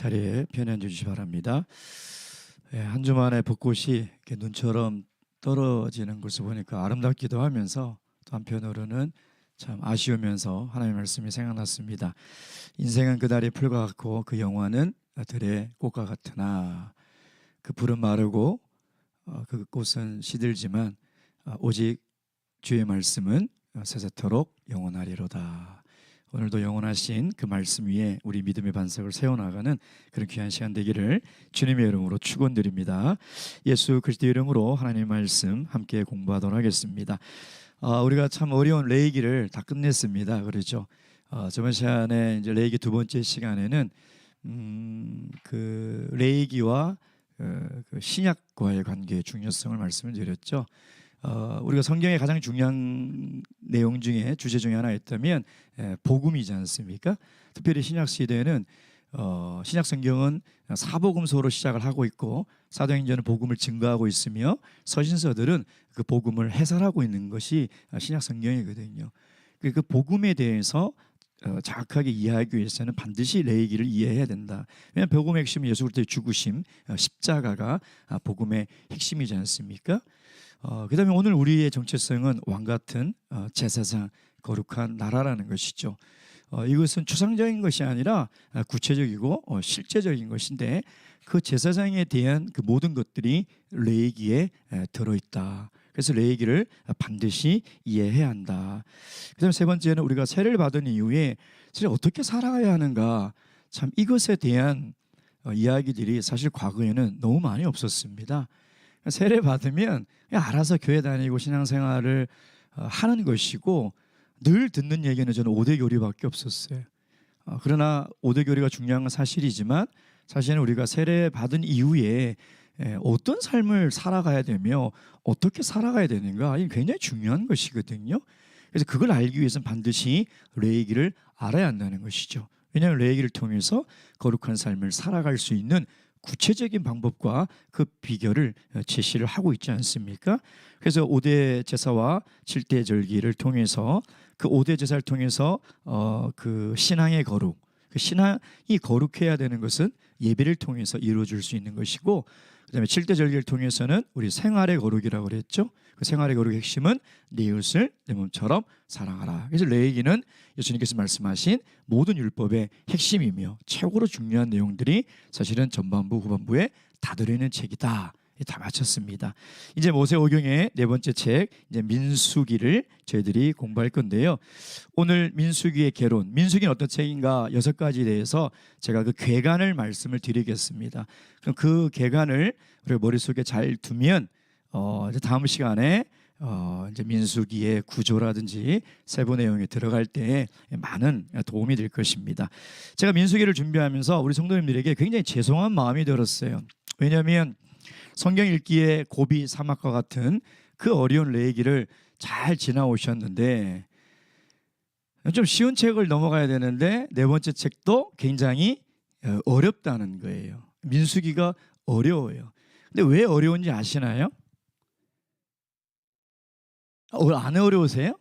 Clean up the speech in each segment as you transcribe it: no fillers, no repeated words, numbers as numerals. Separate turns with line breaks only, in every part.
자리에 편히 앉아주시기 바랍니다. 한 주만에 벚꽃이 이렇게 눈처럼 떨어지는 것을 보니까 아름답기도 하면서 또 한편으로는 참 아쉬우면서 하나님의 말씀이 생각났습니다. 인생은 그달의 풀과 같고 그 영화는 들의 꽃과 같으나 그 풀은 마르고 그 꽃은 시들지만 오직 주의 말씀은 세세토록 영원하리로다. 오늘도 영원하신 그 말씀 위에 우리 믿음의 반석을 세워나가는 그런 귀한 시간 되기를 주님의 이름으로 축원드립니다. 예수 그리스도의 이름으로 하나님의 말씀 함께 공부하도록 하겠습니다. 우리가 참 어려운 레위기를 다 끝냈습니다. 그렇죠? 저번 시간에 이제 레위기 두 번째 시간에는 그 레위기와 그 신약과의 관계의 중요성을 말씀을 드렸죠. 우리가 성경의 가장 중요한 내용 중에 주제 중에 하나였다면 복음이지 않습니까? 특별히 신약 시대에는 신약 성경은 사복음서로 시작을 하고 있고 사도행전은 복음을 증거하고 있으며 서신서들은 그 복음을 해설하고 있는 것이 신약 성경이거든요. 그 복음에 대해서 정확하게 이해하기 위해서는 반드시 레위기를 이해해야 된다. 왜냐하면 복음의 핵심은 예수 그리스도의 죽으심, 십자가가 복음의 핵심이지 않습니까? 그 다음에 오늘 우리의 정체성은 왕같은 제사장, 거룩한 나라라는 것이죠. 이것은 추상적인 것이 아니라 구체적이고 실제적인 것인데 그 제사장에 대한 그 모든 것들이 레위기에 들어있다. 그래서 레위기를 반드시 이해해야 한다. 그 다음에 세 번째는 우리가 세례를 받은 이후에 사실 어떻게 살아가야 하는가, 참 이것에 대한 이야기들이 사실 과거에는 너무 많이 없었습니다. 세례 받으면 그냥 알아서 교회 다니고 신앙생활을 하는 것이고 늘 듣는 얘기는 저는 5대 교리밖에 없었어요. 그러나 5대 교리가 중요한 건 사실이지만 사실은 우리가 세례 받은 이후에 어떤 삶을 살아가야 되며 어떻게 살아가야 되는가, 이게 굉장히 중요한 것이거든요. 그래서 그걸 알기 위해서는 반드시 레위기를 알아야 한다는 것이죠. 왜냐하면 레위기를 통해서 거룩한 삶을 살아갈 수 있는 구체적인 방법과 그 비결을 제시를 하고 있지 않습니까? 그래서 5대 제사와 7대 절기를 통해서 그 5대 제사를 통해서 그 신앙의 거룩, 그 신앙이 거룩해야 되는 것은 예배를 통해서 이루어질 수 있는 것이고, 그다음에 7대 절기를 통해서는 우리 생활의 거룩이라고 그랬죠. 그 생활의 거룩의 핵심은 내 이웃을 내 몸처럼 사랑하라. 그래서 레위기는 예수님께서 말씀하신 모든 율법의 핵심이며 최고로 중요한 내용들이 사실은 전반부 후반부에 다 들어있는 책이다. 다 마쳤습니다. 이제 모세오경의 네 번째 책, 이제 민수기를 저희들이 공부할 건데요. 오늘 민수기의 개론, 민수기는 어떤 책인가 6가지에 대해서 제가 그 개관을 말씀을 드리겠습니다. 그럼 그 개관을 우리 머릿속에 잘 두면 이제 다음 시간에 이제 민수기의 구조라든지 세부 내용에 들어갈 때 많은 도움이 될 것입니다. 제가 민수기를 준비하면서 우리 성도님들에게 굉장히 죄송한 마음이 들었어요. 왜냐하면 성경 읽기에 고비 사막과 같은 그 어려운 레위기를 잘 지나오셨는데 좀 쉬운 책을 넘어가야 되는데 네 번째 책도 굉장히 어렵다는 거예요. 민수기가 어려워요. 근데 왜 어려운지 아시나요? 안 어려우세요?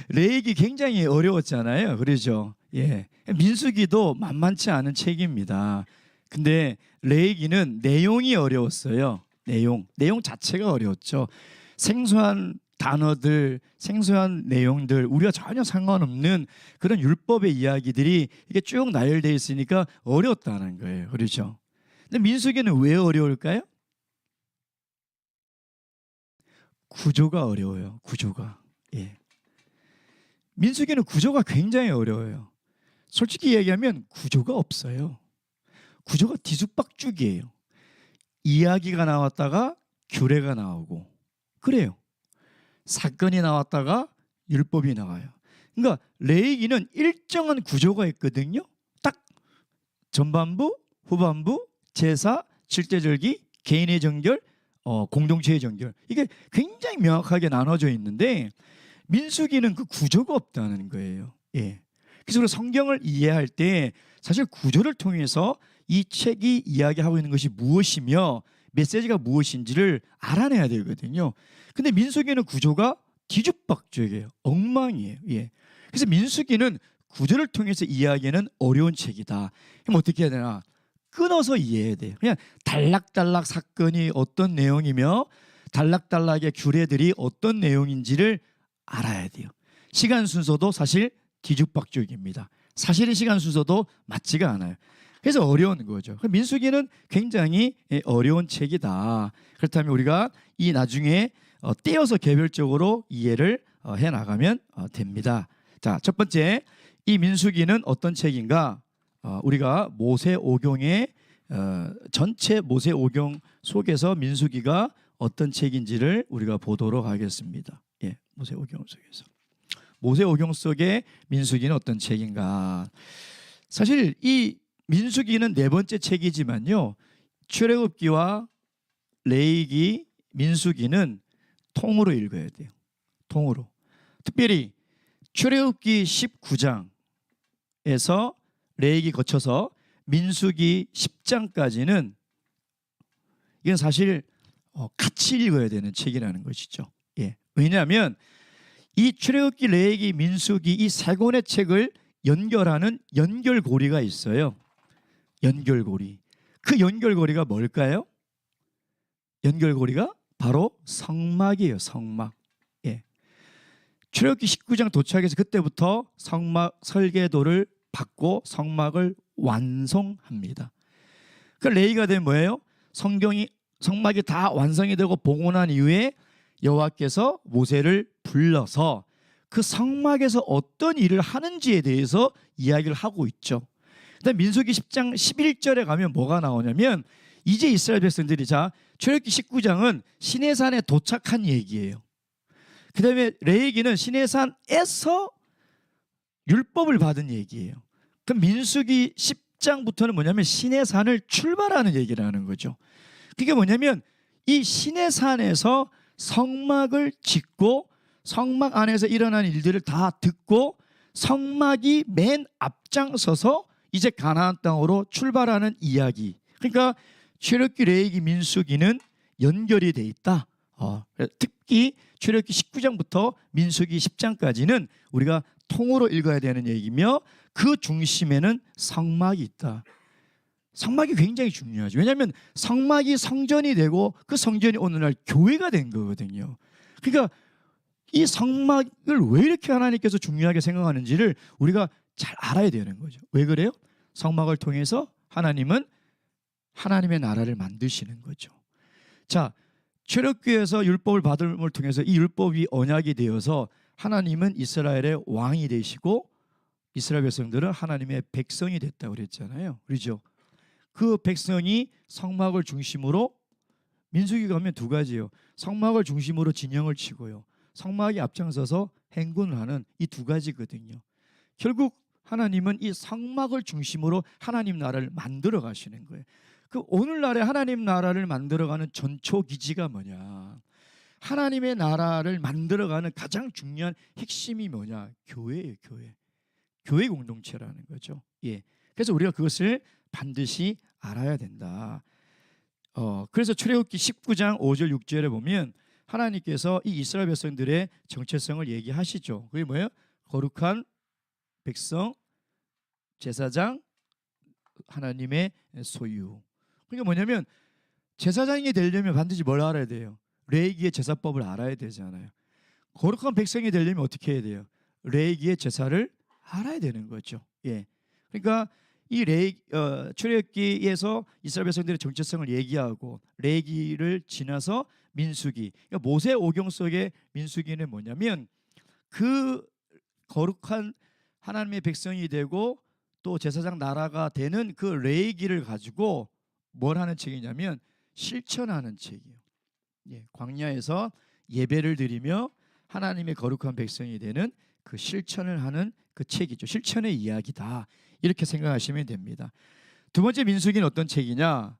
레위기 굉장히 어려웠잖아요. 그렇죠? 예. 민수기도 만만치 않은 책입니다. 근데 레위기는 내용이 어려웠어요. 내용 자체가 어려웠죠. 생소한 단어들, 생소한 내용들, 우리가 전혀 상관없는 그런 율법의 이야기들이 이게 쭉 나열되어 있으니까 어려웠다는 거예요. 그렇죠? 근데 민수기는 왜 어려울까요? 구조가 어려워요. 구조가. 예. 민수기는 구조가 굉장히 어려워요. 솔직히 얘기하면 구조가 없어요. 구조가 뒤죽박죽이에요. 이야기가 나왔다가 규례가 나오고 그래요. 사건이 나왔다가 율법이 나와요. 그러니까 레위기는 일정한 구조가 있거든요. 딱 전반부, 후반부, 제사, 7대 절기, 개인의 정결, 공동체의 정결, 이게 굉장히 명확하게 나눠져 있는데 민수기는 그 구조가 없다는 거예요. 예. 그래서 성경을 이해할 때 사실 구조를 통해서 이 책이 이야기하고 있는 것이 무엇이며 메시지가 무엇인지를 알아내야 되거든요. 근데 민수기는 구조가 뒤죽박죽이에요. 엉망이에요. 예. 그래서 민수기는 구절을 통해서 이해하기에는 어려운 책이다. 그럼 어떻게 해야 되나? 끊어서 이해해야 돼요. 그냥 단락단락 사건이 어떤 내용이며 단락단락의 규례들이 어떤 내용인지를 알아야 돼요. 시간 순서도 사실 뒤죽박죽입니다. 사실의 시간 순서도 맞지가 않아요. 그래서 어려운 거죠. 민수기는 굉장히 어려운 책이다. 그렇다면 우리가 이 나중에 떼어서 개별적으로 이해를 해 나가면 됩니다. 자, 첫 번째, 이 민수기는 어떤 책인가? 우리가 모세오경의 전체 모세오경 속에서 민수기가 어떤 책인지를 우리가 보도록 하겠습니다. 예, 모세오경 속에서. 모세오경 속의 민수기는 어떤 책인가? 사실 이 민수기는 네 번째 책이지만요, 출애굽기와 레위기, 민수기는 통으로 읽어야 돼요. 통으로. 특별히 출애굽기 19장에서 레위기 거쳐서 민수기 10장까지는 이건 사실 같이 읽어야 되는 책이라는 것이죠. 예. 왜냐하면 이 출애굽기, 레위기, 민수기 이 세 권의 책을 연결하는 연결고리가 있어요. 연결고리. 그 연결고리가 뭘까요? 연결고리가 바로 성막이에요. 성막. 예. 출애굽기 19장 도착해서 그때부터 성막 설계도를 받고 성막을 완성합니다. 그 레위기가 되면 뭐예요? 성막이 다 완성이 되고 봉헌한 이후에 여호와께서 모세를 불러서 그 성막에서 어떤 일을 하는지에 대해서 이야기를 하고 있죠. 그다음 민수기 10장 11절에 가면 뭐가 나오냐면 이제 이스라엘 백성들이 자 출애굽기 19장은 시내산에 도착한 얘기예요. 그다음에 레위기는 시내산에서 율법을 받은 얘기예요. 그럼 민수기 10장부터는 뭐냐면 시내산을 출발하는 얘기를 하는 거죠. 그게 뭐냐면 이 시내산에서 성막을 짓고 성막 안에서 일어난 일들을 다 듣고 성막이 맨 앞장서서 이제 가나안 땅으로 출발하는 이야기. 그러니까 출애굽기, 레위기, 민수기는 연결이 돼 있다. 특히 출애굽기 19장부터 민수기 10장까지는 우리가 통으로 읽어야 되는 얘기며 그 중심에는 성막이 있다. 성막이 굉장히 중요하죠. 왜냐하면 성막이 성전이 되고 그 성전이 오늘날 교회가 된 거거든요. 그러니까 이 성막을 왜 이렇게 하나님께서 중요하게 생각하는지를 우리가 잘 알아야 되는 거죠. 왜 그래요? 성막을 통해서 하나님은 하나님의 나라를 만드시는 거죠. 자, 출애굽기에서 율법을 받음을 통해서 이 율법이 언약이 되어서 하나님은 이스라엘의 왕이 되시고 이스라엘 백성들은 하나님의 백성이 됐다고 그랬잖아요. 그렇죠? 그 백성이 성막을 중심으로 민수기 가면 두 가지예요. 성막을 중심으로 진영을 치고요. 성막이 앞장서서 행군을 하는 이 두 가지거든요. 결국 하나님은 이 성막을 중심으로 하나님 나라를 만들어 가시는 거예요. 그 오늘날에 하나님 나라를 만들어가는 전초 기지가 뭐냐? 하나님의 나라를 만들어가는 가장 중요한 핵심이 뭐냐? 교회예요, 교회. 교회 공동체라는 거죠. 예. 그래서 우리가 그것을 반드시 알아야 된다. 그래서 출애굽기 19장 5절 6절에 보면 하나님께서 이 이스라엘 백성들의 정체성을 얘기하시죠. 그게 뭐예요? 거룩한 백성, 제사장, 하나님의 소유. 그러니까 뭐냐면 제사장이 되려면 반드시 뭘 알아야 돼요? 레위기의 제사법을 알아야 되잖아요. 거룩한 백성이 되려면 어떻게 해야 돼요? 레위기의 제사를 알아야 되는 거죠. 예. 그러니까 이 출애굽기에서 이스라엘 백성들의 정체성을 얘기하고 레위기를 지나서 민수기. 그러니까 모세오경 속의 민수기는 뭐냐면 그 거룩한 하나님의 백성이 되고 또 제사장 나라가 되는 그 레위기를 가지고 뭘 하는 책이냐면 실천하는 책이에요. 예, 광야에서 예배를 드리며 하나님의 거룩한 백성이 되는 그 실천을 하는 그 책이죠. 실천의 이야기다. 이렇게 생각하시면 됩니다. 두 번째 민수기는 어떤 책이냐?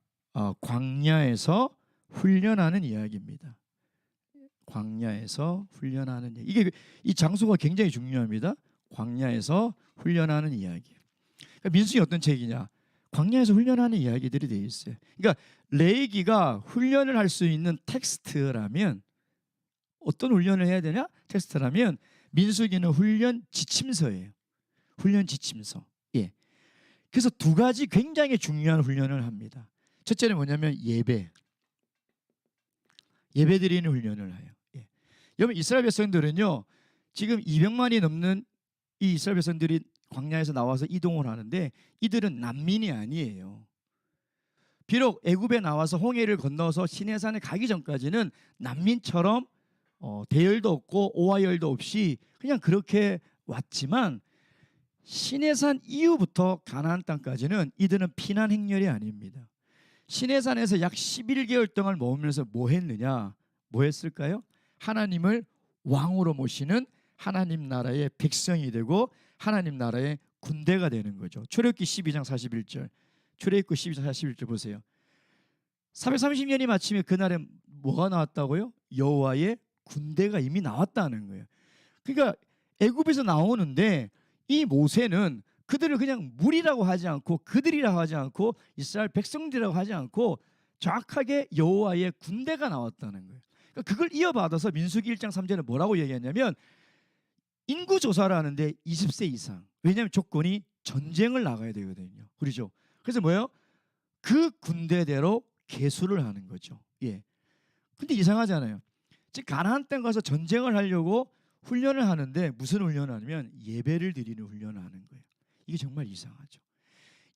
광야에서 훈련하는 이야기입니다. 광야에서 훈련하는 이야기. 이게 이 장소가 굉장히 중요합니다. 광야에서 훈련하는 이야기. 그러니까 민수기 어떤 책이냐? 광야에서 훈련하는 이야기들이 되어 있어요. 그러니까 레위기가 훈련을 할 수 있는 텍스트라면 어떤 훈련을 해야 되냐? 텍스트라면 민수기는 훈련 지침서예요. 훈련 지침서. 예. 그래서 두 가지 굉장히 중요한 훈련을 합니다. 첫째는 뭐냐면 예배 드리는 훈련을 해요. 예. 여러분 이스라엘 백성들은요 지금 200만이 넘는 이 이스라엘 백성들이 광야에서 나와서 이동을 하는데 이들은 난민이 아니에요. 비록 애굽에 나와서 홍해를 건너서 시내산에 가기 전까지는 난민처럼 대열도 없고 오하열도 없이 그냥 그렇게 왔지만 시내산 이후부터 가나안 땅까지는 이들은 피난 행렬이 아닙니다. 시내산에서 약 11개월 동안 머물면서 뭐 했느냐? 뭐 했을까요? 하나님을 왕으로 모시는 하나님 나라의 백성이 되고 하나님 나라의 군대가 되는 거죠. 출애굽기 12장 41절. 출애굽기 12장 41절 보세요. 430년이 마침에 그날에 뭐가 나왔다고요? 여호와의 군대가 이미 나왔다는 거예요. 그러니까 애굽에서 나오는데 이 모세는 그들을 그냥 무리라고 하지 않고 그들이라고 하지 않고 이스라엘 백성들이라고 하지 않고 정확하게 여호와의 군대가 나왔다는 거예요. 그러니까 그걸 이어받아서 민수기 1장 3절에 뭐라고 얘기했냐면 인구조사를 하는데 20세 이상. 왜냐하면 조건이 전쟁을 나가야 되거든요. 그렇죠? 그래서 뭐예요? 그 군대대로 계수를 하는 거죠. 예. 근데 이상하잖아요. 즉 가나안 땅 가서 전쟁을 하려고 훈련을 하는데 무슨 훈련을 하냐면 예배를 드리는 훈련을 하는 거예요. 이게 정말 이상하죠.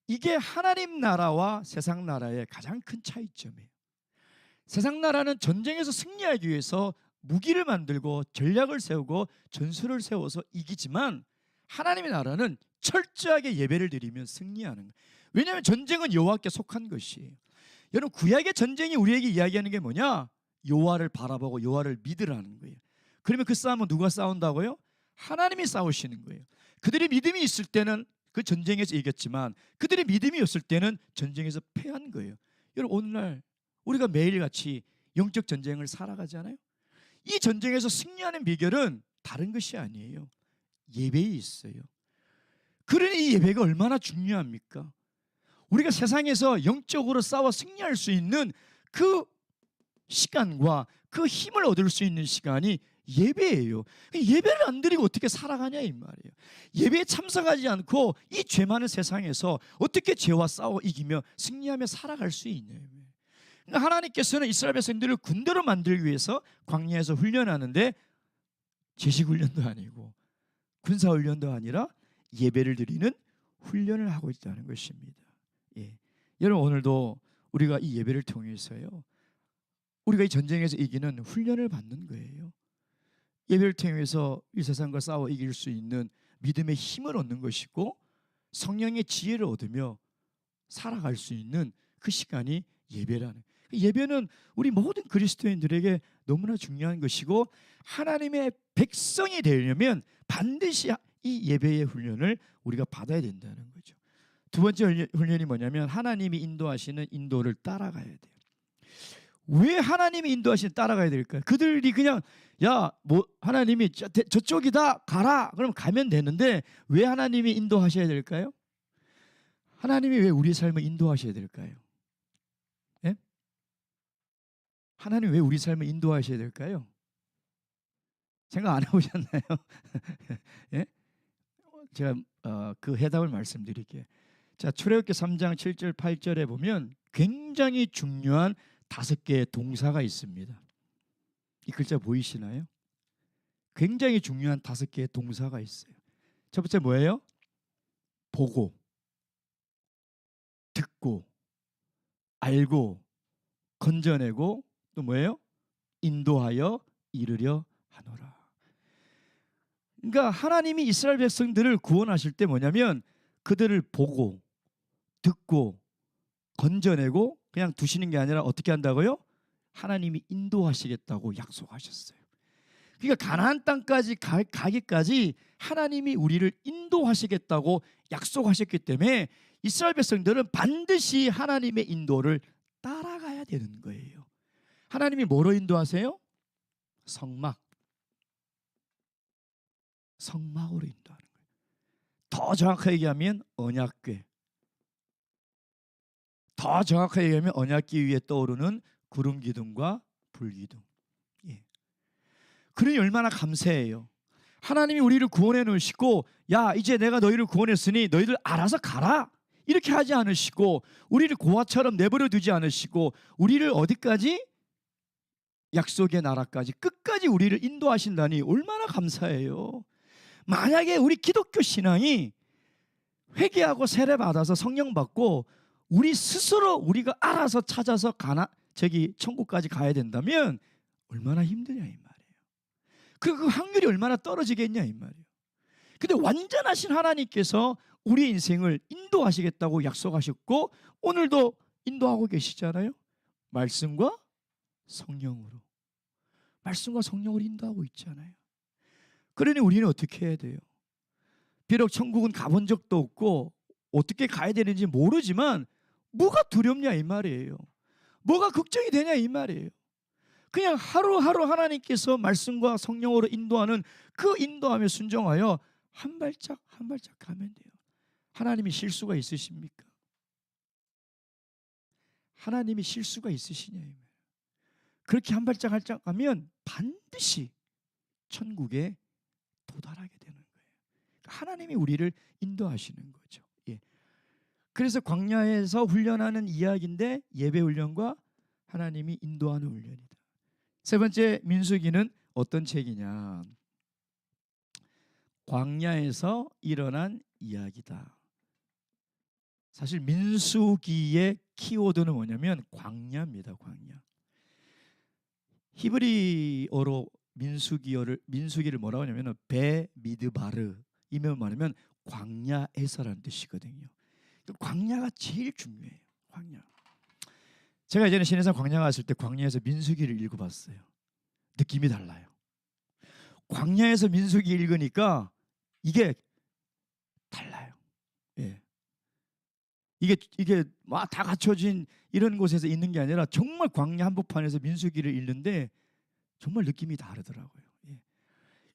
이게 하나님 나라와 세상 나라의 가장 큰 차이점이에요. 세상 나라는 전쟁에서 승리하기 위해서 무기를 만들고 전략을 세우고 전술을 세워서 이기지만 하나님의 나라는 철저하게 예배를 드리면 승리하는 거예요. 왜냐하면 전쟁은 여호와께 속한 것이에요. 여러분 구약의 전쟁이 우리에게 이야기하는 게 뭐냐? 여호와를 바라보고 여호와를 믿으라는 거예요. 그러면 그 싸움은 누가 싸운다고요? 하나님이 싸우시는 거예요. 그들의 믿음이 있을 때는 그 전쟁에서 이겼지만 그들의 믿음이 없을 때는 전쟁에서 패한 거예요. 여러분 오늘날 우리가 매일같이 영적 전쟁을 살아가잖아요. 이 전쟁에서 승리하는 비결은 다른 것이 아니에요. 예배에 있어요. 그러니 이 예배가 얼마나 중요합니까? 우리가 세상에서 영적으로 싸워 승리할 수 있는 그 시간과 그 힘을 얻을 수 있는 시간이 예배예요. 예배를 안 드리고 어떻게 살아가냐 이 말이에요. 예배에 참석하지 않고 이 죄 많은 세상에서 어떻게 죄와 싸워 이기며 승리하며 살아갈 수 있냐. 그러니까 하나님께서는 이스라엘 백성들을 군대로 만들기 위해서 광야에서 훈련하는데 제식훈련도 아니고 군사훈련도 아니라 예배를 드리는 훈련을 하고 있다는 것입니다. 예. 여러분 오늘도 우리가 이 예배를 통해서요 우리가 이 전쟁에서 이기는 훈련을 받는 거예요. 예배를 통해서 이 세상과 싸워 이길 수 있는 믿음의 힘을 얻는 것이고 성령의 지혜를 얻으며 살아갈 수 있는 그 시간이 예배라는. 예배는 우리 모든 그리스도인들에게 너무나 중요한 것이고 하나님의 백성이 되려면 반드시 이 예배의 훈련을 우리가 받아야 된다는 거죠. 두 번째 훈련이 뭐냐면 하나님이 인도하시는 인도를 따라가야 돼요. 왜 하나님이 인도하시는 따라가야 될까요? 그들이 그냥 야 뭐 하나님이 저쪽이다 가라 그러면 가면 되는데 왜 하나님이 인도하셔야 될까요? 하나님이 왜 우리의 삶을 인도하셔야 될까요? 예? 하나님 왜 우리 삶을 인도하셔야 될까요? 생각 안 해보셨나요? 예? 제가 그 해답을 말씀드릴게요. 자, 출애굽기 3장 7절 8절에 보면 굉장히 중요한 5개의 동사가 있습니다. 이 글자 보이시나요? 굉장히 중요한 5개의 동사가 있어요. 첫 번째 뭐예요? 보고, 듣고, 알고, 건져내고 또 뭐예요? 인도하여 이르려 하노라. 그러니까 하나님이 이스라엘 백성들을 구원하실 때 뭐냐면 그들을 보고 듣고 건져내고 그냥 두시는 게 아니라 어떻게 한다고요? 하나님이 인도하시겠다고 약속하셨어요. 그러니까 가나안 땅까지 가기까지 하나님이 우리를 인도하시겠다고 약속하셨기 때문에 이스라엘 백성들은 반드시 하나님의 인도를 따라가야 되는 거예요. 하나님이 뭐로 인도하세요? 성막으로 인도하는 거예요. 더 정확하게 얘기하면 언약궤. 더 정확하게 얘기하면 언약궤 위에 떠오르는 구름 기둥과 불 기둥. 예. 그러니 얼마나 감사해요. 하나님이 우리를 구원해 놓으시고 야 이제 내가 너희를 구원했으니 너희들 알아서 가라 이렇게 하지 않으시고 우리를 고아처럼 내버려 두지 않으시고 우리를 어디까지? 약속의 나라까지 끝까지 우리를 인도하신다니 얼마나 감사해요. 만약에 우리 기독교 신앙이 회개하고 세례 받아서 성령 받고 우리 스스로 우리가 알아서 찾아서 천국까지 가야 된다면 얼마나 힘드냐 이 말이에요. 그리고 그 확률이 얼마나 떨어지겠냐 이 말이에요. 근데 완전하신 하나님께서 우리 인생을 인도하시겠다고 약속하셨고 오늘도 인도하고 계시잖아요. 말씀과 성령으로. 말씀과 성령으로 인도하고 있잖아요. 그러니 우리는 어떻게 해야 돼요? 비록 천국은 가본 적도 없고 어떻게 가야 되는지 모르지만 뭐가 두렵냐 이 말이에요. 뭐가 걱정이 되냐 이 말이에요. 그냥 하루하루 하나님께서 말씀과 성령으로 인도하는 그 인도함에 순종하여 한 발짝 한 발짝 가면 돼요. 하나님이 실수가 있으십니까? 하나님이 실수가 있으시냐 이 말이에요. 그렇게 한 발짝 한 발짝 가면 반드시 천국에 도달하게 되는 거예요. 하나님이 우리를 인도하시는 거죠. 예. 그래서 광야에서 훈련하는 이야기인데 예배 훈련과 하나님이 인도하는 훈련이다. 세 번째 민수기는 어떤 책이냐? 광야에서 일어난 이야기다. 사실 민수기의 키워드는 뭐냐면 광야입니다. 광야. 히브리어로 민수기를 뭐라고 하냐면 베미드바르 이면 말하면 광야에서라는 뜻이거든요. 광야가 제일 중요해요. 광야. 제가 예전에 신해산 광야 갔을 때 광야에서 민수기를 읽어봤어요. 느낌이 달라요. 광야에서 민수기 읽으니까 이게 달라요. 예. 이게 막 다 갖춰진 이런 곳에서 있는 게 아니라 정말 광야 한복판에서 민수기를 읽는데 정말 느낌이 다르더라고요. 예.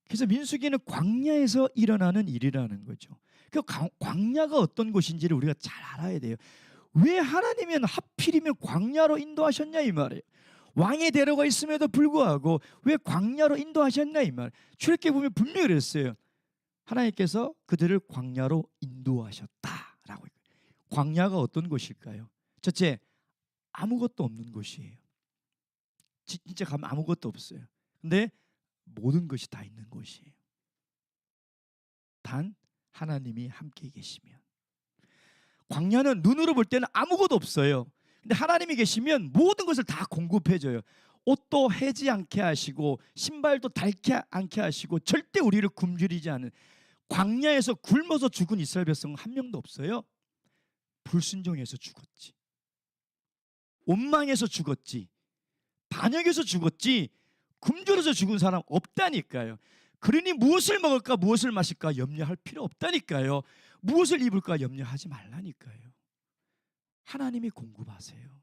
그래서 민수기는 광야에서 일어나는 일이라는 거죠. 그 광야가 어떤 곳인지를 우리가 잘 알아야 돼요. 왜 하나님은 하필이면 광야로 인도하셨냐 이 말이에요. 왕이 데려가 있음에도 불구하고 왜 광야로 인도하셨냐 이 말. 출애굽기 보면 분명히 그랬어요. 하나님께서 그들을 광야로 인도하셨다라고. 광야가 어떤 곳일까요? 첫째, 아무것도 없는 곳이에요. 진짜 가면 아무것도 없어요. 근데 모든 것이 다 있는 곳이에요. 단 하나님이 함께 계시면. 광야는 눈으로 볼 때는 아무것도 없어요. 근데 하나님이 계시면 모든 것을 다 공급해줘요. 옷도 해지 않게 하시고 신발도 닳지 않게 하시고 절대 우리를 굶주리지 않은. 광야에서 굶어서 죽은 이스라엘 백성은 한 명도 없어요. 불순종해서 죽었지. 원망해서 죽었지. 반역해서 죽었지. 굶주려서 죽은 사람 없다니까요. 그러니 무엇을 먹을까 무엇을 마실까 염려할 필요 없다니까요. 무엇을 입을까 염려하지 말라니까요. 하나님이 공급하세요.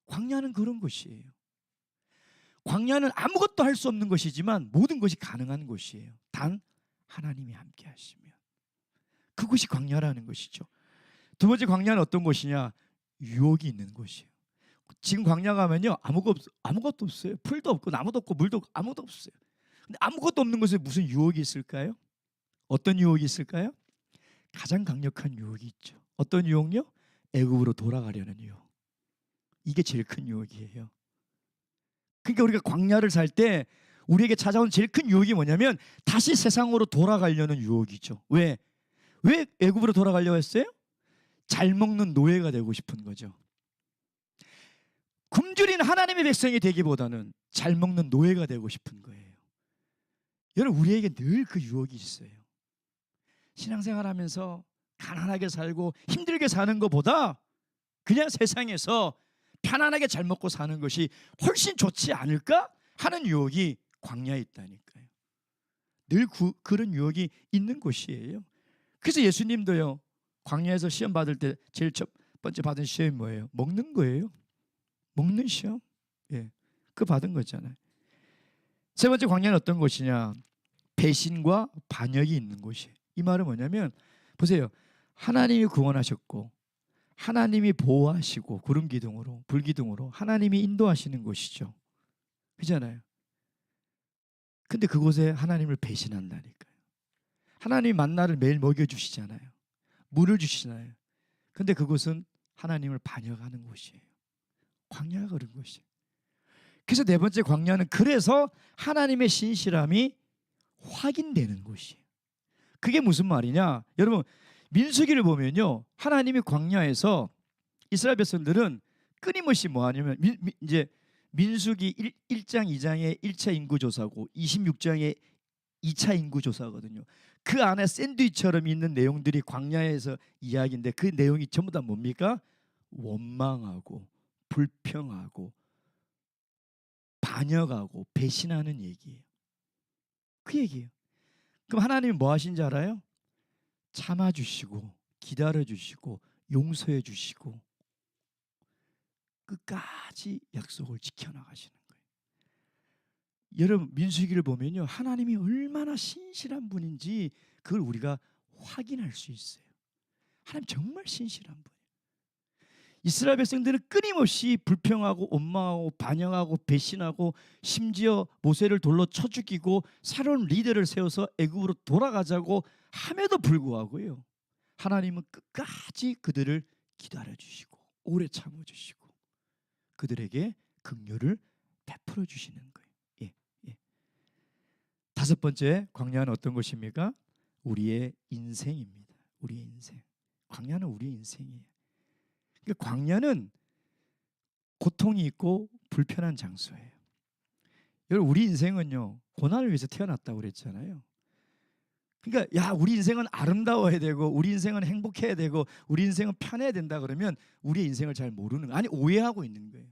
광야는 그런 곳이에요. 광야는 아무것도 할 수 없는 것이지만 모든 것이 가능한 곳이에요. 단 하나님이 함께 하시면. 그것이 광야라는 것이죠. 두 번째 광야는 어떤 곳이냐? 유혹이 있는 곳이에요. 지금 광야 가면요 아무것도 없어요. 풀도 없고 나무도 없고 물도 없고 아무것도 없어요. 근데 아무것도 없는 곳에 무슨 유혹이 있을까요? 어떤 유혹이 있을까요? 가장 강력한 유혹이 있죠. 어떤 유혹요? 애굽으로 돌아가려는 유혹. 이게 제일 큰 유혹이에요. 그러니까 우리가 광야를 살 때 우리에게 찾아온 제일 큰 유혹이 뭐냐면 다시 세상으로 돌아가려는 유혹이죠. 왜 애굽으로 돌아가려고 했어요? 잘 먹는 노예가 되고 싶은 거죠. 굶주린 하나님의 백성이 되기보다는 잘 먹는 노예가 되고 싶은 거예요. 여러분 우리에게 늘 그 유혹이 있어요. 신앙생활하면서 가난하게 살고 힘들게 사는 것보다 그냥 세상에서 편안하게 잘 먹고 사는 것이 훨씬 좋지 않을까 하는 유혹이 광야에 있다니까요. 늘 그런 유혹이 있는 곳이에요. 그래서 예수님도요 광야에서 시험 받을 때 제일 첫 번째 받은 시험이 뭐예요? 먹는 거예요. 먹는 시험. 예, 그 받은 거잖아요. 세 번째 광야는 어떤 곳이냐? 배신과 반역이 있는 곳이에요. 이 말은 뭐냐면 보세요. 하나님이 구원하셨고 하나님이 보호하시고 구름 기둥으로 불 기둥으로 하나님이 인도하시는 곳이죠. 그잖아요. 근데 그곳에 하나님을 배신한다니까요. 하나님 만나를 매일 먹여주시잖아요. 물을 주시잖아요. 근데 그곳은 하나님을 반역하는 곳이에요. 광야가 그런 곳이에요. 그래서 네 번째 광야는 그래서 하나님의 신실함이 확인되는 곳이에요. 그게 무슨 말이냐? 여러분 민수기를 보면요, 하나님이 광야에서 이스라엘 백성들은 끊임없이 뭐 하냐면 이제 민수기 1장 2장의 1차 인구조사고 26장의 2차 인구조사거든요. 그 안에 샌드위치처럼 있는 내용들이 광야에서 이야기인데 그 내용이 전부 다 뭡니까? 원망하고 불평하고 반역하고 배신하는 얘기예요. 그 얘기예요. 그럼 하나님이 뭐 하신지 알아요? 참아주시고 기다려주시고 용서해주시고 끝까지 약속을 지켜나가시는 거예요. 여러분 민수기를 보면요, 하나님이 얼마나 신실한 분인지 그걸 우리가 확인할 수 있어요. 하나님 정말 신실한 분이에요. 이스라엘 백성들은 끊임없이 불평하고 원망하고 반역하고 배신하고 심지어 모세를 돌로 쳐 죽이고 새로운 리더를 세워서 애굽으로 돌아가자고 함에도 불구하고요, 하나님은 끝까지 그들을 기다려주시고 오래 참아주시고 그들에게 긍휼을 베풀어 주시는 거예요. 예, 예. 다섯 번째 광야는 어떤 것입니까? 우리의 인생입니다. 우리의 인생. 광야는 우리의 인생이에요. 그러니까 광야는 고통이 있고 불편한 장소예요. 여러분 우리 인생은요, 고난을 위해서 태어났다고 그랬잖아요. 그러니까 야 우리 인생은 아름다워야 되고 우리 인생은 행복해야 되고 우리 인생은 편해야 된다 그러면 우리의 인생을 잘 모르는 거예요. 아니 오해하고 있는 거예요.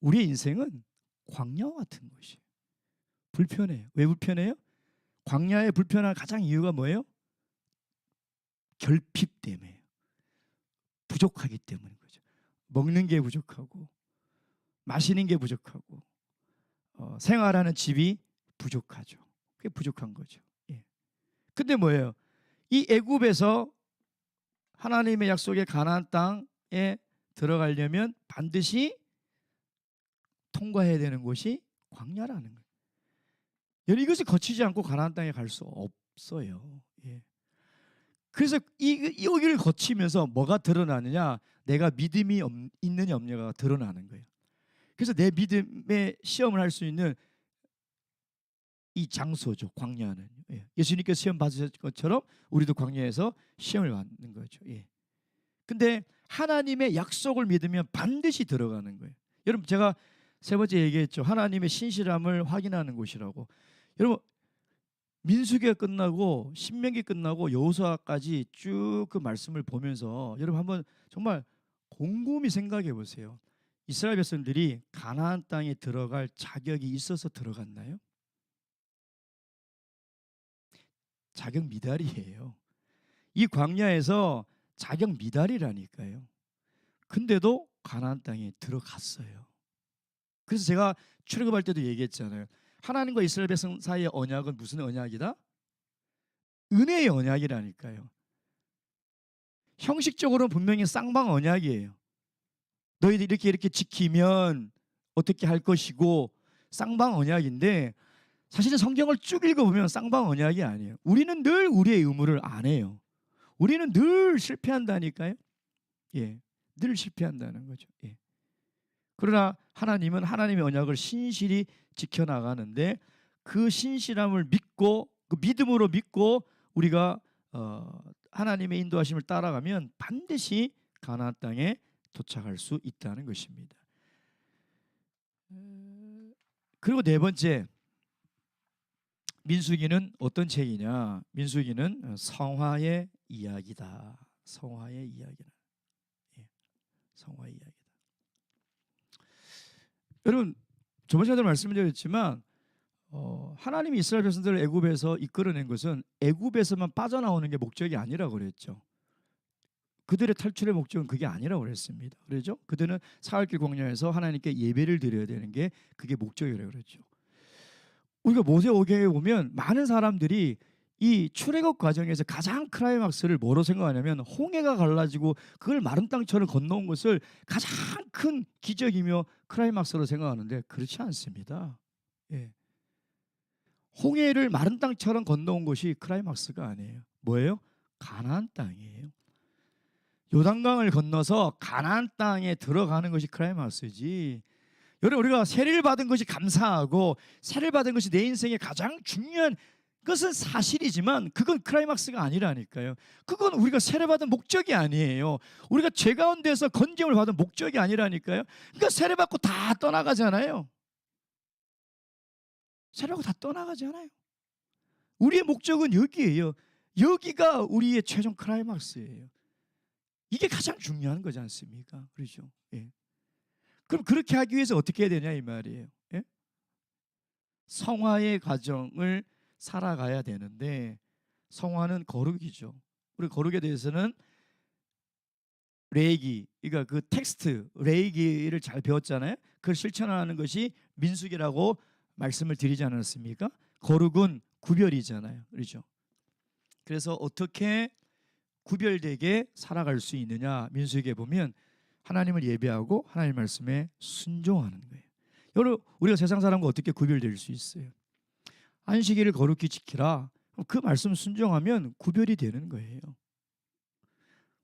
우리의 인생은 광야와 같은 것이에요. 불편해요. 왜 불편해요? 광야의 불편한 가장 이유가 뭐예요? 결핍 때문에요. 부족하기 때문인 거죠. 먹는 게 부족하고 마시는 게 부족하고 생활하는 집이 부족하죠. 그게 부족한 거죠. 예. 근데 뭐예요? 이 애굽에서 하나님의 약속의 가나안 땅에 들어가려면 반드시 통과해야 되는 곳이 광야라는 거예요. 여러분 이것을 거치지 않고 가나안 땅에 갈 수 없어요. 예. 그래서 여기를 거치면서 뭐가 드러나느냐? 내가 믿음이 있느냐 없느냐가 드러나는 거예요. 그래서 내 믿음의 시험을 할 수 있는 이 장소죠, 광야는. 예. 예수님께서 시험 받으셨던 것처럼 우리도 광야에서 시험을 받는 거죠. 예. 근데 하나님의 약속을 믿으면 반드시 들어가는 거예요. 여러분 제가 세 번째 얘기했죠. 하나님의 신실함을 확인하는 곳이라고. 여러분 민수기가 끝나고 신명기 끝나고 여호수아까지 쭉 그 말씀을 보면서 여러분 한번 정말 곰곰이 생각해 보세요. 이스라엘 백성들이 가나안 땅에 들어갈 자격이 있어서 들어갔나요? 자격 미달이에요. 이 광야에서 자격 미달이라니까요. 근데도 가나안 땅에 들어갔어요. 그래서 제가 출애굽할 때도 얘기했잖아요. 하나님과 이스라엘 백성 사이의 언약은 무슨 언약이다? 은혜의 언약이라니까요. 형식적으로는 분명히 쌍방 언약이에요. 너희들 이렇게 지키면 어떻게 할 것이고 쌍방 언약인데 사실은 성경을 쭉 읽어보면 쌍방 언약이 아니에요. 우리는 늘 우리의 의무를 안 해요. 우리는 늘 실패한다니까요. 예, 늘 실패한다는 거죠. 예. 그러나 하나님은 하나님의 언약을 신실히 지켜나가는데 그 신실함을 믿고 그 믿음으로 믿고 우리가 하나님의 인도하심을 따라가면 반드시 가나안 땅에 도착할 수 있다는 것입니다. 그리고 네 번째, 민수기는 어떤 책이냐? 민수기는 성화의 이야기다. 성화의 이야기다. 예, 성화의 이야기다. 여러분 저번 시간에 말씀드렸지만 하나님이 이스라엘 백성들을 애굽에서 이끌어낸 것은 애굽에서만 빠져나오는 게 목적이 아니라고 그랬죠. 그들의 탈출의 목적은 그게 아니라고 그랬습니다. 그렇죠? 그들은 사흘길 광야에서 하나님께 예배를 드려야 되는 게 그게 목적이라고 그랬죠. 우리가 모세오경에 보면 많은 사람들이 이 출애굽 과정에서 가장 클라이막스를 뭐로 생각하냐면 홍해가 갈라지고 그걸 마른 땅처럼 건너온 것을 가장 큰 기적이며 클라이막스로 생각하는데 그렇지 않습니다. 예. 홍해를 마른 땅처럼 건너온 것이 클라이막스가 아니에요. 뭐예요? 가나안 땅이에요. 요단강을 건너서 가나안 땅에 들어가는 것이 클라이막스지. 여러분, 우리가 세례를 받은 것이 감사하고 세례를 받은 것이 내 인생의 가장 중요한 것은 사실이지만 그건 클라이막스가 아니라니까요. 그건 우리가 세례받은 목적이 아니에요. 우리가 죄 가운데서 건짐을 받은 목적이 아니라니까요. 그러니까 세례받고 다 떠나가잖아요. 세례받고 다 떠나가잖아요. 우리의 목적은 여기예요. 여기가 우리의 최종 클라이막스예요. 이게 가장 중요한 거지 않습니까? 그렇죠? 예. 그럼 그렇게 하기 위해서 어떻게 해야 되냐 이 말이에요. 예? 성화의 과정을 살아가야 되는데, 성화는 거룩이죠. 우리 거룩에 대해서는 레이기, 그러니까 그 텍스트 레이기를 잘 배웠잖아요. 그걸 실천하는 것이 민수기라고 말씀을 드리지 않았습니까? 거룩은 구별이잖아요. 그렇죠? 그래서 어떻게 구별되게 살아갈 수 있느냐, 민수기에 보면 하나님을 예배하고 하나님 말씀에 순종하는 거예요. 여러분, 우리가 세상 사람과 어떻게 구별될 수 있어요? 안식일을 거룩히 지키라. 그 말씀 순종하면 구별이 되는 거예요.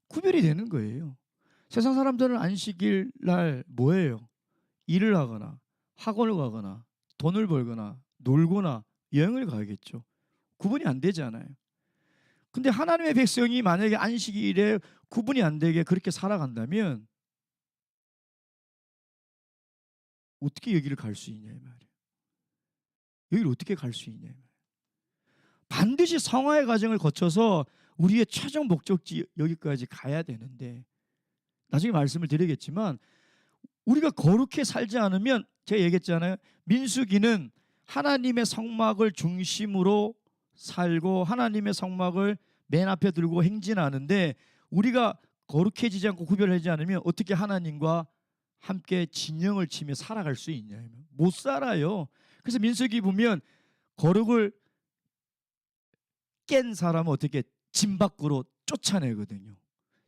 구별이 되는 거예요. 세상 사람들은 안식일 날 뭐예요? 일을 하거나 학원을 가거나 돈을 벌거나 놀거나 여행을 가겠죠. 구분이 안 되잖아요. 근데 하나님의 백성이 만약에 안식일에 구분이 안 되게 그렇게 살아간다면 어떻게 여기를 갈 수 있냐 이 말이에요. 여기를 어떻게 갈 수 있냐 이 말이에요. 반드시 성화의 과정을 거쳐서 우리의 최종 목적지 여기까지 가야 되는데, 나중에 말씀을 드리겠지만 우리가 거룩히 살지 않으면, 제가 얘기했잖아요. 민수기는 하나님의 성막을 중심으로 살고 하나님의 성막을 맨 앞에 들고 행진하는데, 우리가 거룩해지지 않고 구별하지 않으면 어떻게 하나님과 함께 진영을 치며 살아갈 수 있냐? 못 살아요. 그래서 민수기 보면 거룩을 깬 사람은 어떻게 진 밖으로 쫓아내거든요.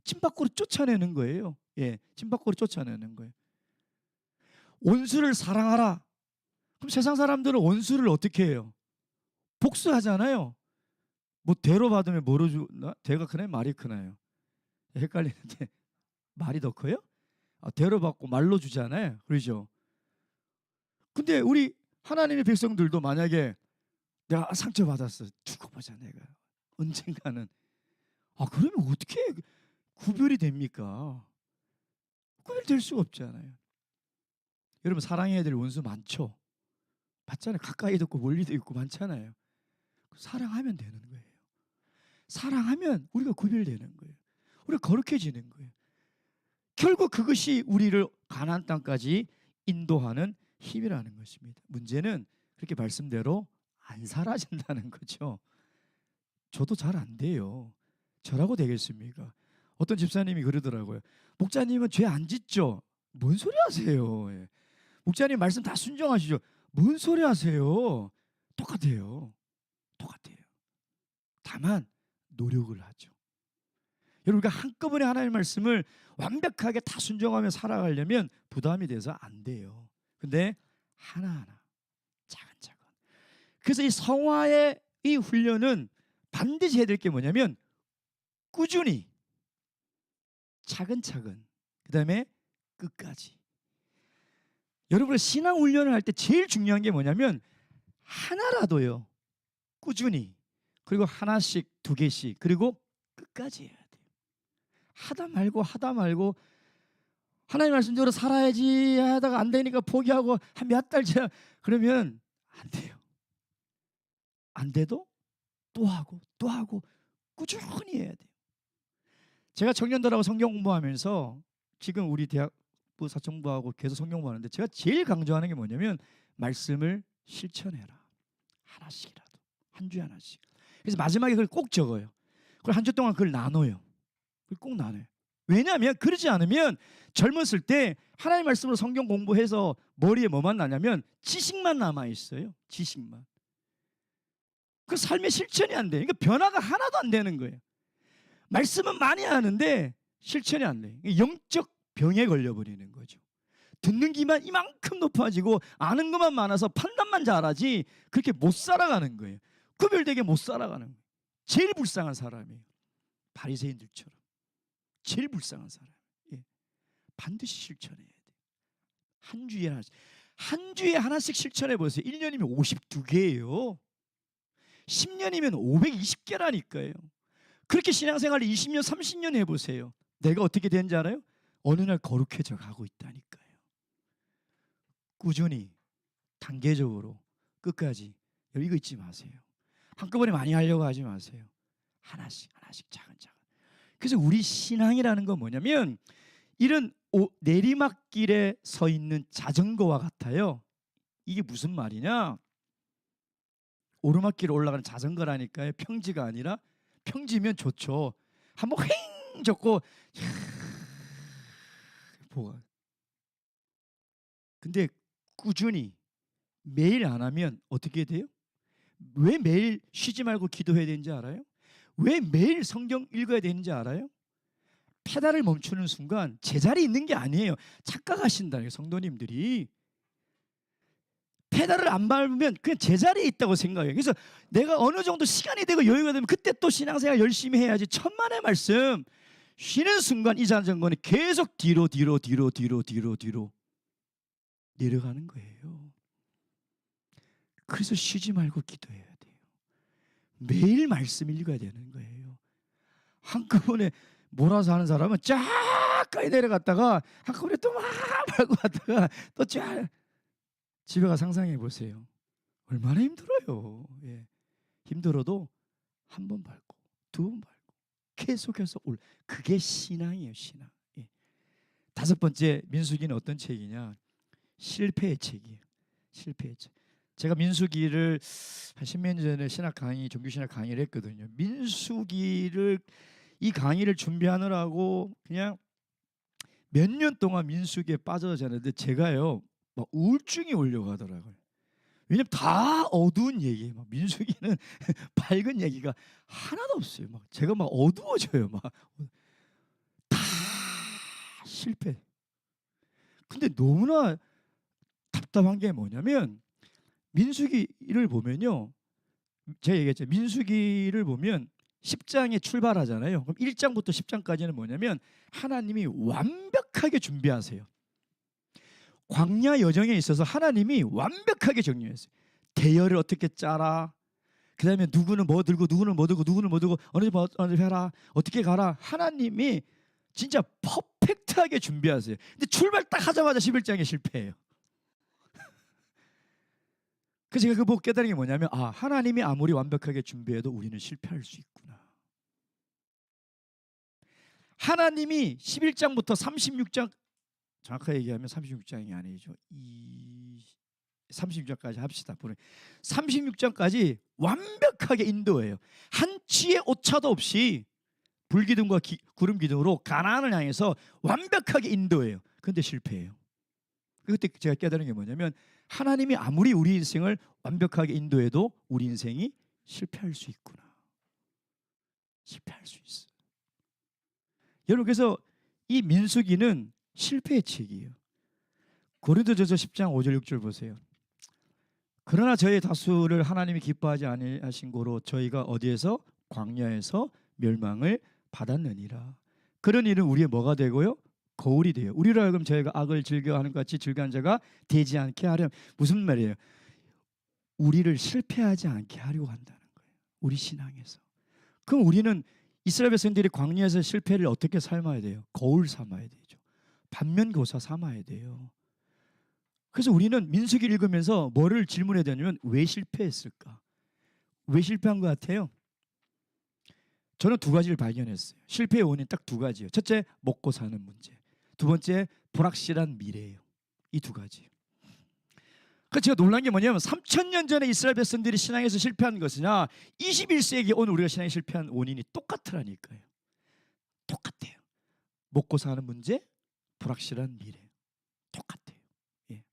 진 밖으로 쫓아내는 거예요. 예, 진 밖으로 쫓아내는 거예요. 원수를 사랑하라. 그럼 세상 사람들은 원수를 어떻게 해요? 복수하잖아요. 뭐 대로 받으면 뭐로 주나? 대가 크나요? 말이 크나요? 헷갈리는데 말이 더 커요? 대로 받고 말로 주잖아요. 그렇죠? 근데 우리 하나님의 백성들도 만약에 내가 상처받았어, 두고 보자 내가 언젠가는, 그러면 어떻게 구별이 됩니까? 구별될 수가 없잖아요. 여러분, 사랑해야 될 원수 많죠? 맞잖아요. 가까이도 있고 멀리도 있고 많잖아요. 사랑하면 되는 거예요. 사랑하면 우리가 구별되는 거예요. 우리가 거룩해지는 거예요. 결국 그것이 우리를 가나안 땅까지 인도하는 힘이라는 것입니다. 문제는 그렇게 말씀대로 안 살아진다는 거죠. 저도 잘 안 돼요. 저라고 되겠습니까? 어떤 집사님이 그러더라고요. 목사님은 죄 안 짓죠? 뭔 소리 하세요? 예. 목사님 말씀 다 순종하시죠? 뭔 소리 하세요? 똑같아요. 똑같아요. 다만 노력을 하죠. 여러분, 우리가 한꺼번에 하나님의 말씀을 완벽하게 다 순종하며 살아가려면 부담이 돼서 안 돼요. 근데 하나하나 차근차근. 그래서 이 성화의 이 훈련은 반드시 해야 될 게 뭐냐면 꾸준히 차근차근, 그 다음에 끝까지. 여러분, 신앙 훈련을 할 때 제일 중요한 게 뭐냐면 하나라도요, 꾸준히, 그리고 하나씩, 두 개씩, 그리고 끝까지 해야 돼요. 하다 말고 하나님 말씀대로 살아야지 하다가 안 되니까 포기하고 한 몇 달 지나 그러면 안 돼요. 안 돼도 또 하고 꾸준히 해야 돼요. 제가 청년들하고 성경 공부하면서, 지금 우리 대학부 사청부하고 계속 성경 공부하는데 제가 제일 강조하는 게 뭐냐면 말씀을 실천해라. 하나씩이라도, 한 주에 하나씩. 그래서 마지막에 그걸 꼭 적어요. 그걸 한 주 동안 그걸 나눠요. 그걸 꼭 나눠요. 왜냐하면 그러지 않으면 젊었을 때 하나님 말씀으로 성경 공부해서 머리에 뭐만 나냐면 지식만 남아 있어요. 지식만. 그 삶의 실천이 안 돼. 그러니까 변화가 하나도 안 되는 거예요. 말씀은 많이 하는데 실천이 안 돼. 영적 병에 걸려버리는 거죠. 듣는 기만 이만큼 높아지고 아는 것만 많아서 판단만 잘하지 그렇게 못 살아가는 거예요. 구별되게 못 살아가는 거예요. 제일 불쌍한 사람이에요. 바리새인들처럼 제일 불쌍한 사람. 예. 반드시 실천해야 돼요. 한 주에 하나씩. 한 주에 하나씩 실천해 보세요. 1년이면 52개예요. 10년이면 520개라니까요. 그렇게 신앙생활을 20년, 30년 해보세요. 내가 어떻게 되는지 알아요? 어느 날 거룩해져 가고 있다니까요. 꾸준히, 단계적으로, 끝까지 이거 잊지 마세요. 한꺼번에 많이 하려고 하지 마세요. 하나씩, 하나씩, 차근차근. 그래서 우리 신앙이라는 건 뭐냐면 이런 내리막길에 서 있는 자전거와 같아요. 이게 무슨 말이냐? 오르막길에 올라가는 자전거라니까요. 평지가 아니라. 평지면 좋죠. 한번 휑 젓고 뭐가. 근데 꾸준히 매일 안 하면 어떻게 돼요? 왜 매일 쉬지 말고 기도해야 되는지 알아요? 왜 매일 성경 읽어야 되는지 알아요? 페달을 멈추는 순간 제자리에 있는 게 아니에요. 착각하신다는 성도님들이. 페달을 안 밟으면 그냥 제자리에 있다고 생각해요. 그래서 내가 어느 정도 시간이 되고 여유가 되면 그때 또 신앙생활 열심히 해야지. 천만의 말씀. 쉬는 순간 이 자전거는 계속 뒤로 내려가는 거예요. 그래서 쉬지 말고 기도해야 돼요. 매일 말씀 읽어야 되는 거예요. 한꺼번에 몰아서 하는 사람은 쫙까지 내려갔다가 한꺼번에 또 막 밟고 갔다가 또 쫙. 집에 가 상상해 보세요. 얼마나 힘들어요. 예. 힘들어도 한 번 밟고 두 번 밟고 계속해서 그게 신앙이에요. 신앙. 예. 다섯 번째 민수기는 어떤 책이냐? 실패의 책이에요. 실패의 책. 제가 민수기를 한 10년 전에 신학 강의, 종교신학 강의를 했거든요. 민수기를 이 강의를 준비하느라고 그냥 몇 년 동안 민수기에 빠져 자는데 제가요 막 우울증이 올려가더라고요. 왜냐면 다 어두운 얘기예요. 막 민수기는 밝은 얘기가 하나도 없어요. 막 제가 막 어두워져요. 막 다 실패. 근데 너무나 답답한 게 뭐냐면 민수기를 보면요. 제가 얘기했죠. 민수기를 보면 10장에 출발하잖아요. 그럼 1장부터 10장까지는 뭐냐면 하나님이 완벽하게 준비하세요. 광야 여정에 있어서 하나님이 완벽하게 정리했어요. 대열을 어떻게 짜라. 그 다음에 누구는 뭐 들고 누구는 뭐 들고 누구는 뭐 들고 어느 집 해라. 어떻게 가라. 하나님이 진짜 퍼펙트하게 준비하세요. 근데 출발 딱 하자마자 11장에 실패해요. 그래서 제가 그 보고 깨달은 게 뭐냐면 하나님이 아무리 완벽하게 준비해도 우리는 실패할 수 있구나. 하나님이 11장부터 36장 정확하게 얘기하면 36장이 아니죠. 36장까지 합시다. 36장까지 완벽하게 인도해요. 한치의 오차도 없이 불기둥과 구름 기둥으로 가나안을 향해서 완벽하게 인도해요. 그런데 실패해요. 그때 제가 깨달은 게 뭐냐면 하나님이 아무리 우리 인생을 완벽하게 인도해도 우리 인생이 실패할 수 있구나. 실패할 수 있어. 여러분 그래서 이 민수기는 실패의 책이에요. 고린도전서 10장 5절 6절 보세요. 그러나 저희 다수를 하나님이 기뻐하지 아니하신 고로 저희가 어디에서? 광야에서 멸망을 받았느니라. 그런 일은 우리의 뭐가 되고요? 거울이 돼요. 우리로 하여금 저희가 악을 즐겨하는 것 같이 즐거운 자가 되지 않게 하려. 무슨 말이에요? 우리를 실패하지 않게 하려고 한다는 거예요. 우리 신앙에서. 그럼 우리는 이스라엘 백성들이 광야에서 실패를 어떻게 삶아야 돼요? 거울 삼아야 되죠. 반면교사 삼아야 돼요. 그래서 우리는 민수기를 읽으면서 뭐를 질문해야 되냐면 왜 실패했을까? 왜 실패한 것 같아요? 저는 두 가지를 발견했어요. 실패의 원인 딱 두 가지예요. 첫째, 먹고 사는 문제. 두 번째, 불확실한 미래예요. 이 두 가지. 그래서 제가 놀란 게 뭐냐면 3000년 전에 이스라엘 백성들이 신앙에서 실패한 것이나 21세기 오늘 우리가 신앙에 실패한 원인이 똑같으라니까요. 똑같아요. 먹고 사는 문제, 불확실한 미래. 똑같아요. 예.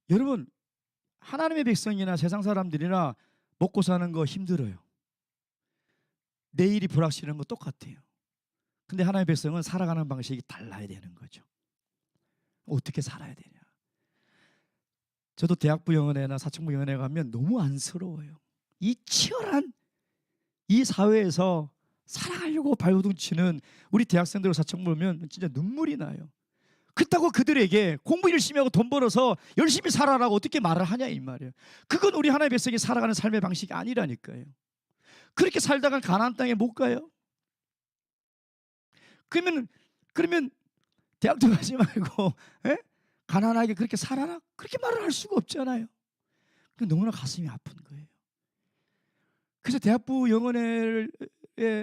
여러분 하나님의 백성이나 세상 사람들이나 먹고 사는 거 힘들어요. 내일이 불확실한 거 똑같아요. 근데 하나님의 백성은 살아가는 방식이 달라야 되는 거죠. 어떻게 살아야 되냐. 저도 대학부 영어회나 사청부 영어회 가면 너무 안쓰러워요. 이 치열한 이 사회에서 살아가려고 발버둥 치는 우리 대학생들 사청부 보면 진짜 눈물이 나요. 그렇다고 그들에게 공부 열심히 하고 돈 벌어서 열심히 살아라고 어떻게 말을 하냐 이 말이에요. 그건 우리 하나님의 백성이 살아가는 삶의 방식이 아니라니까요. 그렇게 살다가 가나안 땅에 못 가요. 그러면 대학도 가지 말고 가난하게 그렇게 살아라? 그렇게 말을 할 수가 없잖아요. 너무나 가슴이 아픈 거예요. 그래서 대학부 영어회에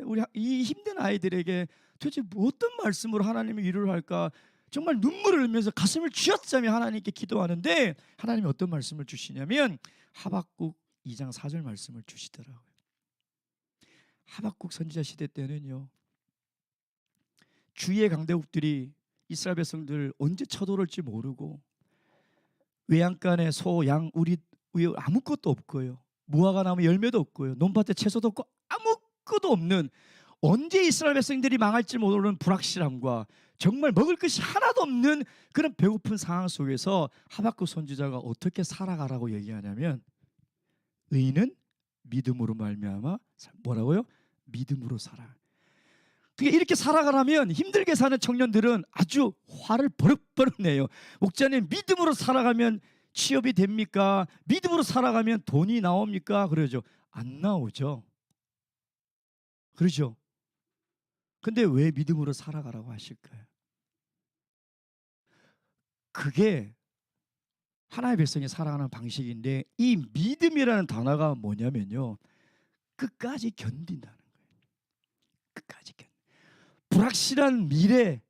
우리 이 힘든 아이들에게 도대체 어떤 말씀으로 하나님의 위로를 할까 정말 눈물을 흘리면서 가슴을 쥐어짜며 하나님께 기도하는데 하나님이 어떤 말씀을 주시냐면 하박국 2장 4절 말씀을 주시더라고요. 하박국 선지자 시대 때는요, 주위의 강대국들이 이스라엘 백성들 언제 쳐들어올지 모르고 외양간에 소, 양, 우리 아무것도 없고요. 무화과 나무 열매도 없고요. 논밭에 채소도 없고 아무것도 없는, 언제 이스라엘 백성들이 망할지 모르는 불확실함과 정말 먹을 것이 하나도 없는 그런 배고픈 상황 속에서 하박국 선지자가 어떻게 살아가라고 얘기하냐면 의인은 믿음으로 말미암아 뭐라고요? 믿음으로 살아. 그게 이렇게 살아가려면 힘들게 사는 청년들은 아주 화를 버럭버럭 내요. 목자님, 믿음으로 살아가면 취업이 됩니까? 믿음으로 살아가면 돈이 나옵니까? 그러죠. 안 나오죠. 그렇죠. 근데 왜 믿음으로 살아가라고 하실까요? 그게 하나님의 백성이 살아가는 방식인데, 이 믿음이라는 단어가 뭐냐면요, 끝까지 견딘다는 거예요. 끝까지 견딘. 불확실한 미래,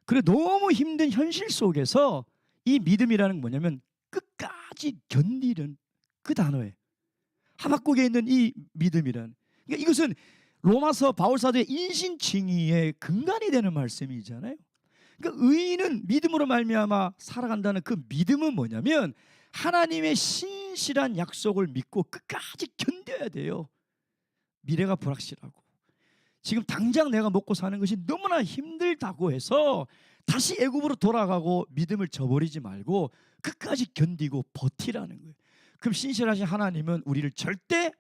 그래 너무 힘든 현실 속에서 이 믿음이라는 뭐냐면 끝까지 견디는 그 단어예요. 하박국에 있는 이 믿음이란, 그러니까 이것은 로마서 바울사도의 인신칭의의 근간이 되는 말씀이잖아요. 그러니까 의인은 믿음으로 말미암아 살아간다는 그 믿음은 뭐냐면 하나님의 신실한 약속을 믿고 끝까지 견뎌야 돼요. 미래가 불확실하고 지금 당장 내가 먹고 사는 것이 너무나 힘들다고 해서 다시 애굽으로 돌아가고 믿음을 저버리지 말고 끝까지 견디고 버티라는 거예요. 그럼 신실하신 하나님은 우리를 절대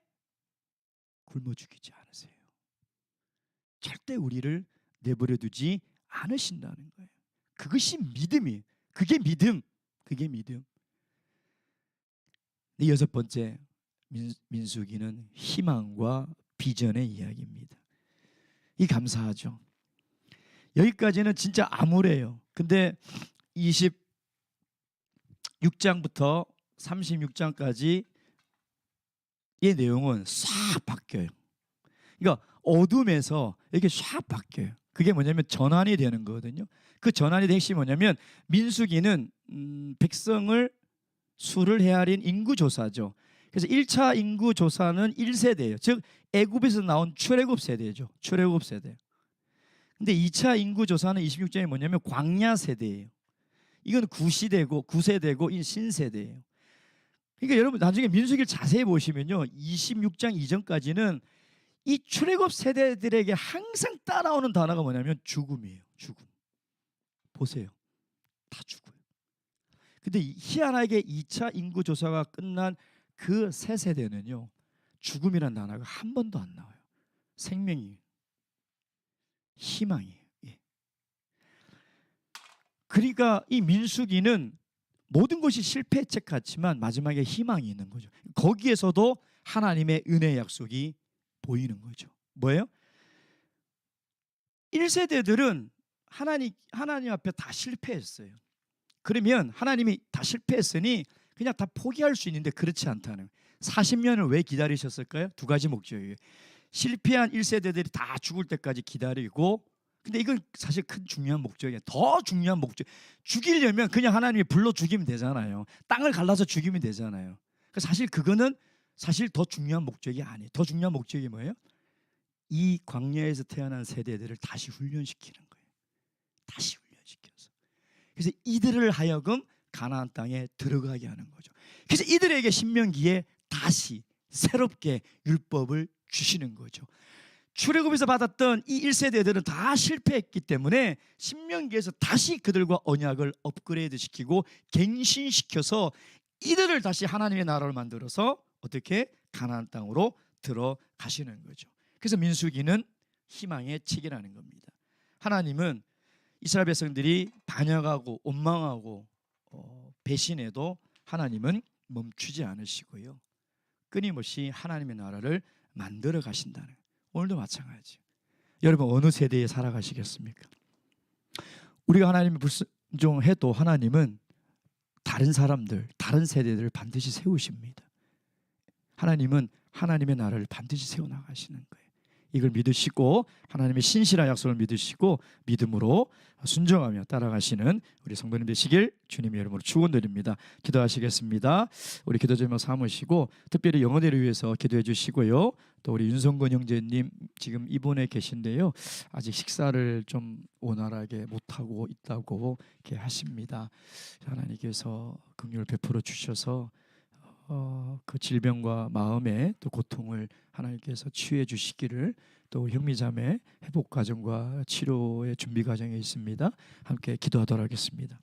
굶어 죽이지 않으세요. 절대 우리를 내버려 두지 않으신다는 거예요. 그것이 믿음이에요. 그게 믿음. 그게 믿음. 네, 여섯 번째 민수기는 희망과 비전의 이야기입니다. 이 감사하죠. 여기까지는 진짜 암울해요. 근데 26장부터 36장까지의 내용은 싹 바뀌어요. 그러니까 어둠에서 이렇게 싹 바뀌어요. 그게 뭐냐면 전환이 되는 거거든요. 그 전환이 된 핵심이 뭐냐면 민수기는 백성을 수를 헤아린 인구조사죠. 그래서 1차 인구조사는 1세대예요. 즉 애굽에서 나온 출애굽 세대죠. 출애굽 세대. 근데 2차 인구조사는 26장이 뭐냐면 광야 세대예요. 이건 구세대고 이 신세대예요. 그러니까 여러분 나중에 민수기를 자세히 보시면요, 26장 이전까지는 이 출애굽 세대들에게 항상 따라오는 단어가 뭐냐면 죽음이에요. 죽음. 보세요. 다 죽어요. 근데 희한하게 2차 인구조사가 끝난 그 세 세대는요, 죽음이라는 단어가 한 번도 안 나와요. 생명이, 희망이에요. 예. 그러니까 이 민수기는 모든 것이 실패의 책 같지만 마지막에 희망이 있는 거죠. 거기에서도 하나님의 은혜의 약속이 보이는 거죠. 뭐예요? 1세대들은 하나님 앞에 다 실패했어요. 그러면 하나님이 다 실패했으니 그냥 다 포기할 수 있는데 그렇지 않다는, 40년을 왜 기다리셨을까요? 두 가지 목적이에요. 실패한 1세대들이 다 죽을 때까지 기다리고, 근데 이건 사실 큰 중요한 목적이에요. 더 중요한 목적, 죽이려면 그냥 하나님이 불러 죽이면 되잖아요. 땅을 갈라서 죽이면 되잖아요. 사실 그거는 사실 더 중요한 목적이 아니에요. 더 중요한 목적이 뭐예요? 이 광야에서 태어난 세대들을 다시 훈련시키는 거예요. 다시 훈련시켜서. 그래서 이들을 하여금 가나안 땅에 들어가게 하는 거죠. 그래서 이들에게 신명기에 다시 새롭게 율법을 주시는 거죠. 출애굽에서 받았던 이 1세대들은 다 실패했기 때문에 신명기에서 다시 그들과 언약을 업그레이드 시키고 갱신시켜서 이들을 다시 하나님의 나라를 만들어서 어떻게 가나안 땅으로 들어가시는 거죠. 그래서 민수기는 희망의 책이라는 겁니다. 하나님은 이스라엘 백성들이 반역하고 원망하고 배신해도 하나님은 멈추지 않으시고요. 끊임없이 하나님의 나라를 만들어 가신다는 거예요. 오늘도 마찬가지예요. 여러분 어느 세대에 살아가시겠습니까? 우리가 하나님을 불순종해도 하나님은 다른 사람들, 다른 세대들을 반드시 세우십니다. 하나님은 하나님의 나라를 반드시 세워나가시는 거예요. 이걸 믿으시고 하나님의 신실한 약속을 믿으시고 믿음으로 순종하며 따라가시는 우리 성도님 되시길 주님의 이름으로 축원드립니다. 기도하시겠습니다. 우리 기도 제목 삼으시고 특별히 영혼들을 위해서 기도해 주시고요. 또 우리 윤성근 형제님 지금 입원해 계신데요. 아직 식사를 좀 원활하게 못하고 있다고 이렇게 하십니다. 하나님께서 긍휼을 베풀어 주셔서 그 질병과 마음의 또 고통을 하나님께서 치유해 주시기를, 또 형미자매 회복 과정과 치료의 준비 과정에 있습니다. 함께 기도하도록 하겠습니다.